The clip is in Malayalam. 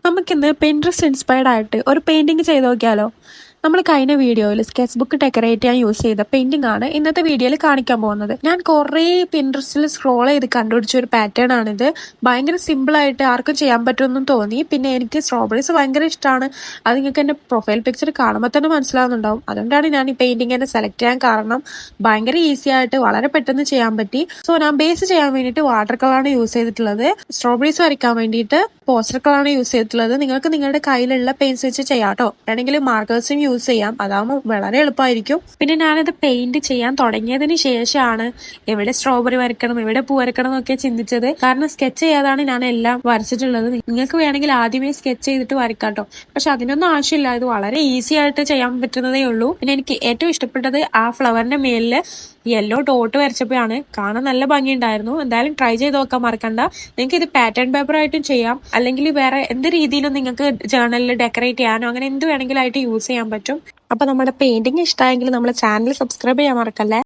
നമുക്കിന്ന് പിൻട്രസ്റ്റ് ഇൻസ്പയർഡ് ആയിട്ട് ഒരു പെയിന്റിങ് ചെയ്ത് നോക്കിയാലോ? നമ്മൾ കഴിഞ്ഞ വീഡിയോയിൽ സ്കെച്ച് ബുക്ക് ഡെക്കറേറ്റ് ചെയ്യാൻ യൂസ് ചെയ്ത പെയിന്റിംഗ് ആണ് ഇന്നത്തെ വീഡിയോയിൽ കാണിക്കാൻ പോകുന്നത്. ഞാൻ കുറേ പിൻട്രസ്റ്റിൽ സ്ക്രോൾ ചെയ്ത് കണ്ടുപിടിച്ച ഒരു പാറ്റേൺ ആണിത്. ഭയങ്കര സിമ്പിൾ ആയിട്ട് ആർക്കും ചെയ്യാൻ പറ്റുമെന്നും തോന്നി. പിന്നെ എനിക്ക് സ്ട്രോബെറീസ് ഭയങ്കര ഇഷ്ടമാണ്. അത് നിങ്ങൾക്ക് എൻ്റെ പ്രൊഫൈൽ പിക്ചർ കാണുമ്പോൾ തന്നെ മനസ്സിലാവുന്നുണ്ടാവും. അതുകൊണ്ടാണ് ഞാൻ ഈ പെയിന്റിംഗ് തന്നെ സെലക്ട് ചെയ്യാൻ കാരണം. ഭയങ്കര ഈസി ആയിട്ട് വളരെ പെട്ടെന്ന് ചെയ്യാൻ പറ്റി. സോ ഞാൻ ബേസ് ചെയ്യാൻ വേണ്ടിയിട്ട് വാട്ടർ കളറാണ് യൂസ് ചെയ്തിട്ടുള്ളത്. സ്ട്രോബെറീസ് വരയ്ക്കാൻ വേണ്ടിയിട്ട് പോസ്റ്റർ കളറാണ് യൂസ് ചെയ്തിട്ടുള്ളത്. നിങ്ങൾക്ക് നിങ്ങളുടെ കയ്യിലുള്ള പെയിന്റ്സ് വെച്ച് ചെയ്യാം കേട്ടോ. വേണമെങ്കിൽ മാർക്കേഴ്സും യൂസ് ചെയ്യാം. അതാകുമ്പോൾ വളരെ എളുപ്പമായിരിക്കും. പിന്നെ ഞാനത് പെയിന്റ് ചെയ്യാൻ തുടങ്ങിയതിന് ശേഷമാണ് എവിടെ സ്ട്രോബെറി വരയ്ക്കണം, എവിടെ പൂ വരയ്ക്കണം എന്നൊക്കെ ചിന്തിച്ചത്. കാരണം സ്കെച്ച് ചെയ്യാതാണ് ഞാൻ എല്ലാം വരച്ചിട്ടുള്ളത്. നിങ്ങൾക്ക് വേണമെങ്കിൽ ആദ്യമേ സ്കെച്ച് ചെയ്തിട്ട് വരയ്ക്കാം കേട്ടോ. പക്ഷെ അതിനൊന്നും ആവശ്യമില്ല. ഇത് വളരെ ഈസി ആയിട്ട് ചെയ്യാൻ പറ്റുന്നതേ ഉള്ളൂ. പിന്നെ എനിക്ക് ഏറ്റവും ഇഷ്ടപ്പെട്ടത് ആ ഫ്ലവറിന്റെ മേലില് യെല്ലോ ഡോട്ട് വരച്ചപ്പോഴാണ്. കാണാൻ നല്ല ഭംഗിയുണ്ടായിരുന്നു. എന്തായാലും ട്രൈ ചെയ്ത് നോക്കാൻ മറക്കണ്ട. നിങ്ങൾക്ക് ഇത് പാറ്റേൺ പേപ്പർ ആയിട്ടും ചെയ്യാം, അല്ലെങ്കിൽ വേറെ എന്ത് രീതിയിലും നിങ്ങൾക്ക് ജേർണലിൽ ഡെക്കറേറ്റ് ചെയ്യാനോ അങ്ങനെ എന്ത് വേണമെങ്കിലും ആയിട്ട് യൂസ് ചെയ്യാൻ പറ്റും. അപ്പൊ നമ്മുടെ പെയിന്റിങ് ഇഷ്ടമായെങ്കിൽ നമ്മുടെ ചാനൽ സബ്സ്ക്രൈബ് ചെയ്യാൻ മറക്കല്ലേ.